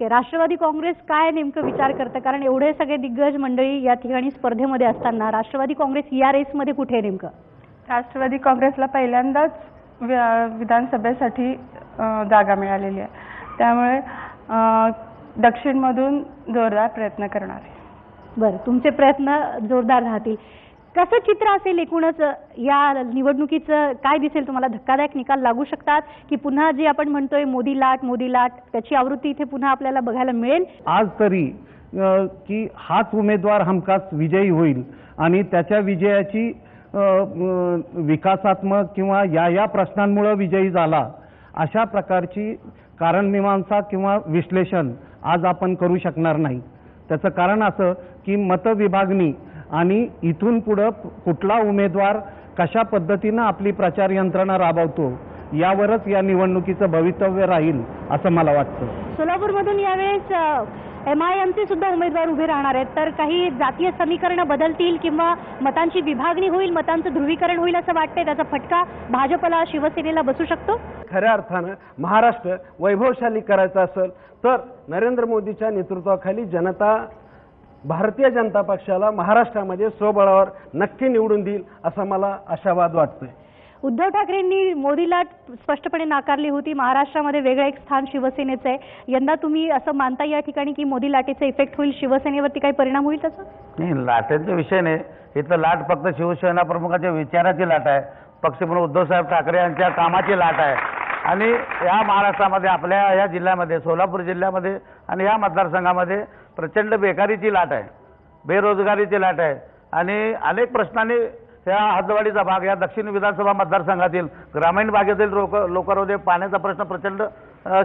ठीक आहे, राष्ट्रवादी काँग्रेस काय नेमकं विचार करतं? कारण एवढे सगळे दिग्गज मंडळी या ठिकाणी स्पर्धेमध्ये असताना राष्ट्रवादी काँग्रेस या रेसमध्ये कुठे आहे नेमकं? राष्ट्रवादी काँग्रेसला पहिल्यांदाच विधानसभेसाठी जागा मिळालेली आहे, त्यामुळे दक्षिणमधून जोरदार प्रयत्न करणार आहे. बरं, तुमचे प्रयत्न जोरदार राहतील. कसं चित्र असेल एकूणच या निवडणुकीचं? काय दिसेल तुम्हाला? धक्कादायक निकाल लागू शकतात की पुन्हा जे आपण म्हणतोय मोदी लाट त्याची आवृत्ती इथे पुन्हा आपल्याला बघायला मिळेल? आज तरी की हाच उमेदवार हमखास विजयी होईल आणि त्याच्या विजयाची विकासात्मक किंवा या प्रश्नांमुळे विजयी झाला अशा प्रकारची कारणमीमांसा किंवा विश्लेषण आज आपण करू शकणार नाही. त्याचं कारण असं की मतविभागणी आणि इथून पुढं कुठला उमेदवार कशा पद्धतीनं आपली प्रचार यंत्रणा राबवतो यावरच या निवडणुकीचं भवितव्य राहील असं मला वाटतं. सोलापूरमधून यावेळेस MIMचे सुद्धा उमेदवार उभे राहणार आहेत, तर काही जातीय समीकरणं बदलतील किंवा मतांची विभागणी होईल, मतांचं ध्रुवीकरण होईल असं वाटतंय? त्याचा फटका भाजपला, शिवसेनेला बसू शकतो? खऱ्या अर्थानं महाराष्ट्र वैभवशाली करायचा असेल तर नरेंद्र मोदीच्या नेतृत्वाखाली जनता भारतीय जनता पक्षाला महाराष्ट्रामध्ये स्वबळावर नक्की निवडून देईल असं मला आशावाद वाटतोय. उद्धव ठाकरेंनी मोदीला स्पष्टपणे नाकारली होती. महाराष्ट्रामध्ये वेगळं एक स्थान शिवसेनेचं आहे. यंदा तुम्ही असं मानता या ठिकाणी की मोदी लाटेचा इफेक्ट होईल, शिवसेनेवरती काही परिणाम होईल त्याचा? नाही, लाटेचा विषय नाही. इथं लाट फक्त शिवसेना प्रमुखाच्या विचाराची लाट आहे, पक्षप्रमुख उद्धवसाहेब ठाकरे यांच्या कामाची लाट आहे. आणि या महाराष्ट्रामध्ये आपल्या या जिल्ह्यामध्ये, सोलापूर जिल्ह्यामध्ये आणि या मतदारसंघामध्ये प्रचंड बेकारीची लाट आहे, बेरोजगारीची लाट आहे आणि अनेक प्रश्नांनी या हद्दवाढीचा भाग, या दक्षिण विधानसभा मतदारसंघातील ग्रामीण भागातील लोकांमध्ये पाण्याचा प्रश्न प्रचंड,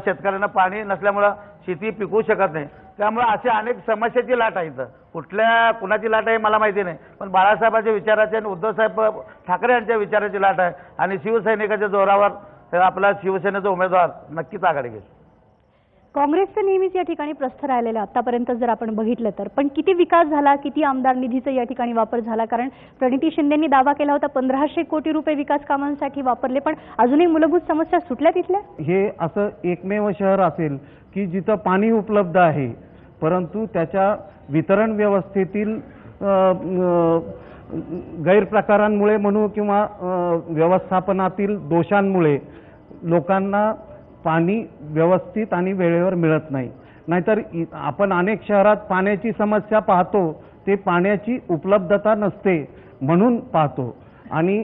शेतकऱ्यांना पाणी नसल्यामुळं शेती पिकवू शकत नाही. त्यामुळे अशा अनेक समस्याची लाट आहे. इथं कुणाची लाट आहे मला माहिती नाही, पण बाळासाहेबांच्या विचाराची आणि उद्धवसाहेब ठाकरे यांच्या विचाराची लाट आहे आणि शिवसैनिकाच्या जोरावर आपला शिवसेनेचा उमेदवार नक्कीच आघाडी घेईल. काँग्रेसचं नेहमीच या ठिकाणी प्रस्थ राहिलेलं आतापर्यंत जर आपण बघितलं तर, पण किती विकास झाला, किती आमदार निधीचा या ठिकाणी वापर झाला? कारण प्रणिती शिंदेंनी दावा केला होता 1500 कोटी रुपये विकास कामांसाठी वापरले, पण अजूनही मूलभूत समस्या सुटल्या तिथल्या? हे असं एकमेव शहर असेल की जिथं पाणी उपलब्ध आहे, परंतु त्याच्या वितरण व्यवस्थेतील गैरप्रकारांमुळे म्हणू किंवा व्यवस्थापनातील दोषांमुळे लोकांना पाणी व्यवस्थित आणि वेळेवर मिळत नाही. नाहीतर आपण अनेक शहरात पाण्याची समस्या पाहतो, ते पाण्याची उपलब्धता नसते म्हणून पाहतो. आणि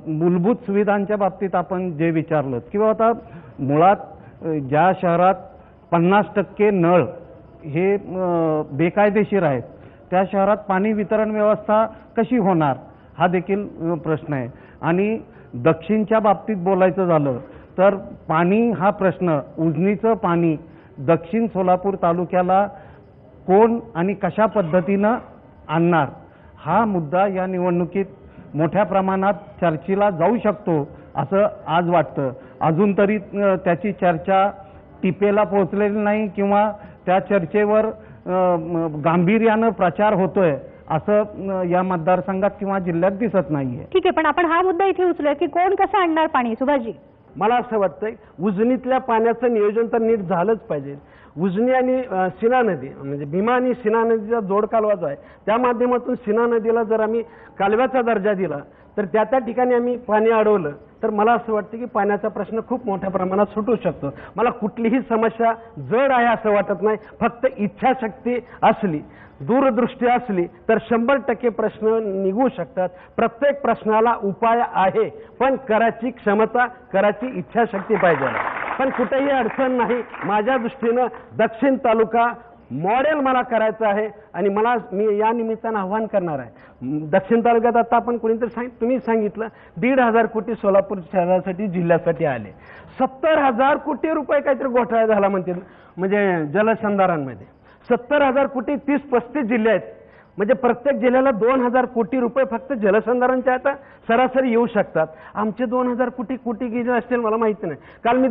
मूलभूत सुविधांच्या बाबतीत आपण जे विचारलं किंवा आता मुळात ज्या शहरात 50% नळ हे बेकायदेशीर आहेत, त्या शहरात पाणी वितरण व्यवस्था कशी होणार हा देखील प्रश्न आहे. आणि दक्षिणच्या बाबतीत बोलायचं झालं तर पाणी हा प्रश्न, उजनीचं पाणी दक्षिण सोलापूर तालुक्याला कोण आणि कशा पद्धतीनं आणणार हा मुद्दा या निवडणुकीत मोठ्या प्रमाणात चर्चेला जाऊ शकतो असं आज वाटतं. अजून तरी त्याची चर्चा टिपेला पोहोचलेली नाही किंवा त्या चर्चेवर गांभीर्यानं प्रचार होतोय असं या मतदारसंघात किंवा जिल्ह्यात दिसत नाहीये. ठीक आहे, पण आपण हा मुद्दा इथे उचलूया की कोण कसं आणणार पाणी? सुभाषजी, मला असं वाटतंय उजनीतल्या पाण्याचं नियोजन तर नीट झालंच पाहिजे. उजनी आणि सीना नदी म्हणजे भीमा आणि सीना नदीचा जोड कालवा जो आहे त्या माध्यमातून सीना नदीला जर आम्ही कालव्याचा दर्जा दिला तर त्या ठिकाणी आम्ही पाणी अडवलं तर मला असं वाटतं की पाण्याचा प्रश्न खूप मोठ्या प्रमाणात सुटू शकतो. मला कुठलीही समस्या जड आहे असं वाटत नाही. फक्त इच्छाशक्ती असली, दूरदृष्टी असली तर 100% प्रश्न निघू शकतात. प्रत्येक प्रश्नाला उपाय आहे, पण करायची क्षमता, करायची इच्छाशक्ती पाहिजे. पण कुठेही अडचण नाही. माझ्या दृष्टीनं दक्षिण तालुका मॉडेल मला करायचं आहे आणि मी या निमित्तानं आव्हान करणार आहे. दक्षिण तालुक्यात आता आपण कोणीतरी तुम्ही सांगितलं 1,500 कोटी सोलापूर शहरासाठी, जिल्ह्यासाठी आले. 70,000 कोटी रुपये काहीतरी घोटाळा झाला म्हणते, म्हणजे जलसंधारणामध्ये 70,000 कोटी 30-35 जिल्हे आहेत. म्हणजे प्रत्येक जिल्ह्याला 2,000 कोटी रुपये फक्त जलसंधारणच्या आता सरासरी येऊ शकतात. आमचे 2,000 कोटी गेले असतील मला माहिती नाही. काल मी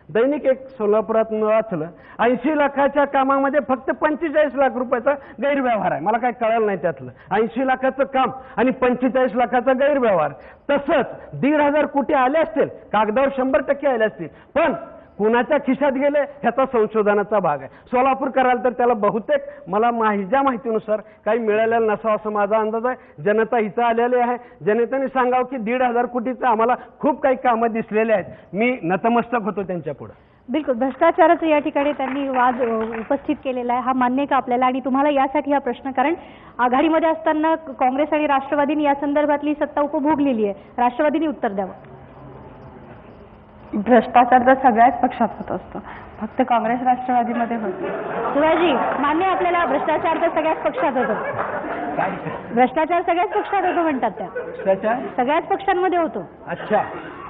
दैनिक एक सोलापुरात वाचलं, 80 लाखाच्या कामामध्ये फक्त 45 लाख रुपयाचा गैरव्यवहार आहे. मला काय कळलं नाही त्यातलं. 80 लाखाचं काम आणि 45 लाखाचा गैरव्यवहार. तसंच 1,500 कोटी आले असतील, कागदावर 100% आले असतील, पण कुणाच्या खिशात गेले ह्याचा संशोधनाचा भाग आहे. सोलापूर कराल तर त्याला बहुतेक मला माझ्या माहितीनुसार काही मिळालेलं नसावं असं माझा अंदाज आहे. जनता इथं आलेली आहे. जनतेने सांगावं की 1,500 कोटीचं आम्हाला खूप काही कामं दिसलेले आहेत. मी नतमस्तक होतो त्यांच्या पुढे. बिलकुल, भ्रष्टाचाराचं या ठिकाणी त्यांनी वाद उपस्थित केलेला आहे. हा मान्य का आपल्याला? आणि तुम्हाला यासाठी हा प्रश्न, कारण आघाडीमध्ये असताना काँग्रेस आणि राष्ट्रवादीने या संदर्भातली सत्ता उपभोगलेली आहे. राष्ट्रवादीने उत्तर द्यावं. भ्रष्टाचार तर सगळ्याच पक्षात होत असतो, फक्त काँग्रेस राष्ट्रवादीमध्ये होतो. शिवाजी, मान्य आपल्याला भ्रष्टाचार तर सगळ्याच पक्षात होतो. भ्रष्टाचार सगळ्याच पक्षात होतो म्हणतात त्या. भ्रष्टाचार सगळ्याच पक्षांमध्ये होतो. अच्छा,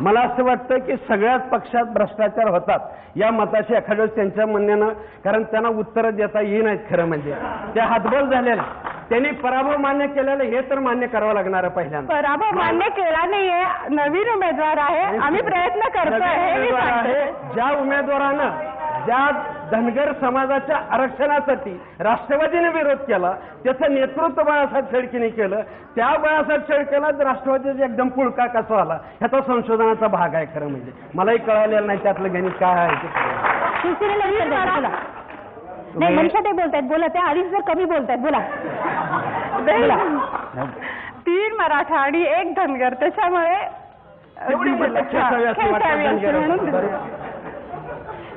मला असं वाटतं की सगळ्याच पक्षात भ्रष्टाचार होतात या मताशी एखाद्या वेळेस त्यांच्या म्हणण्यानं, कारण त्यांना उत्तरं देता येईनात. खरं म्हणजे त्या हातबल झालेले, त्यांनी पराभव मान्य केलेलं हे तर मान्य करावं लागणार आहे. पहिल्यांदा पराभव मान्य केला नाहीये, नवीन उमेदवार आहे, आम्ही प्रयत्न करतोय. ज्या उमेदवारानं ज्या धनगर समाजाच्या आरक्षणासाठी राष्ट्रवादीने विरोध केला त्याचं नेतृत्व बाळासाहेब शेळकेने केलं. त्या बाळासाहेब शेळकेला राष्ट्रवादीचा एकदम पुळका कसा आला ह्याचा संशोधनाचा भाग आहे. खरं म्हणजे मलाही कळालेलं नाही त्यातलं गणित काय आहे ते. शिवसेनेला उत्तर द्या बोला. नाही, मनीषा ते बोलतायत, बोला. त्या आधीच जर कमी बोलतायत, बोला. 3 मराठा आणि 1 धनगर, त्याच्यामुळे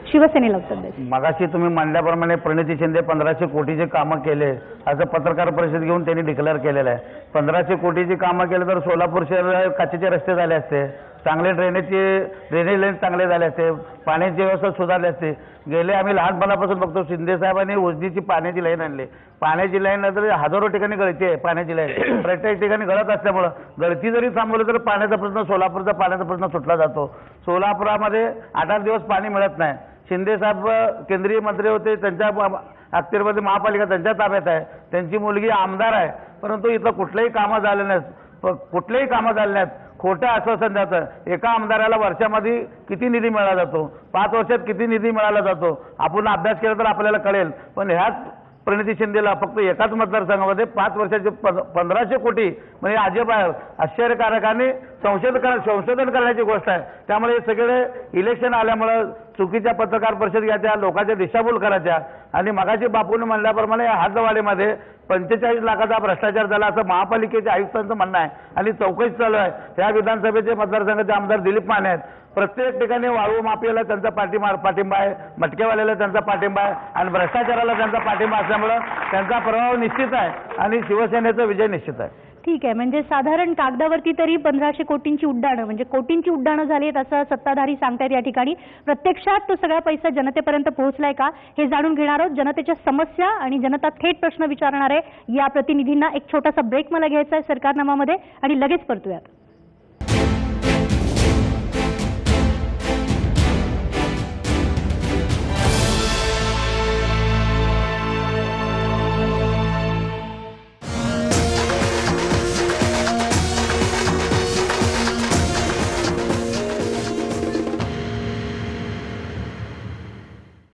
शिवसेनेला उत्तर द्या. मगाशी तुम्ही म्हणल्याप्रमाणे प्रणिती शिंदे 1500 कोटीचे कामं केले असं पत्रकार परिषद घेऊन त्यांनी डिक्लेअर केलेलं आहे. 1500 कोटीची कामं केले तर सोलापूर शहर काचेचे रस्ते झाले असते, चांगले ड्रेनेज लाईन चांगले झाले असते, पाण्याची व्यवस्था सुधारली असते. गेले आम्ही लहानपणापासून बघतो शिंदे साहेबांनी उजनीची पाण्याची लाईन आणली. पाण्याची लाईन नंतर हजारो ठिकाणी गळती आहे. पाण्याची लाईन प्रत्येक ठिकाणी गळत असल्यामुळं गळती जरी थांबवली तर पाण्याचा प्रश्न, सोलापूरचा पाण्याचा प्रश्न सुटला जातो. सोलापुरामध्ये 8-8 दिवस पाणी मिळत नाही. शिंदे साहेब केंद्रीय मंत्री होते, त्यांच्या अखत्यारीमध्ये महापालिका त्यांच्या ताब्यात आहे, त्यांची मुलगी आमदार आहे, परंतु इथं कुठलेही कामं झाले नाहीत. कुठलेही कामं झाले नाहीत. खोटं आश्वासन द्यायचं. एका आमदाराला वर्षामध्ये किती निधी मिळाला जातो, 5 वर्षात किती निधी मिळाला जातो, आपण अभ्यास केला तर आपल्याला कळेल. पण ह्याच प्रणिती शिंदेला फक्त एकाच मतदारसंघामध्ये 5 वर्षाचे 1500 कोटी म्हणजे अजब आहे, आश्चर्यकारक आणि संशोधन करण्याची गोष्ट आहे. त्यामुळे हे सगळे इलेक्शन आल्यामुळं चुकीच्या पत्रकार परिषद घ्यायच्या, लोकांच्या दिशाभूल करायच्या. आणि मगाशी बापूने म्हणल्याप्रमाणे हातवाडीमध्ये 45 लाखाचा भ्रष्टाचार झाला असं महापालिकेच्या आयुक्तांचं म्हणणं आहे आणि चौकशी चालू आहे. त्या विधानसभेचे मतदारसंघाचे आमदार दिलीप माने आहेत. प्रत्येक ठिकाणी वाळू माफियाला त्यांचा पाठिंबा आहे, मटकेवाल्याला त्यांचा पाठिंबा आहे आणि भ्रष्टाचाराला त्यांचा पाठिंबा असल्यामुळं त्यांचा प्रभाव निश्चित आहे आणि शिवसेनेचा विजय निश्चित आहे. ठीक आहे, म्हणजे साधारण कागदावरती तरी 1500 कोटींची उड्डाणं, म्हणजे कोटींची उड्डाणं झाली आहेत असं सत्ताधारी सांगतायत या ठिकाणी. प्रत्यक्षात तो सगळा पैसा जनतेपर्यंत पोहोचलाय का हे जाणून घेणार आहोत. जनतेच्या समस्या आणि जनता थेट प्रश्न विचारणार आहे या प्रतिनिधींना. एक छोटासा ब्रेक मला घ्यायचा आहे सरकारनामामध्ये आणि लगेच परतूयात.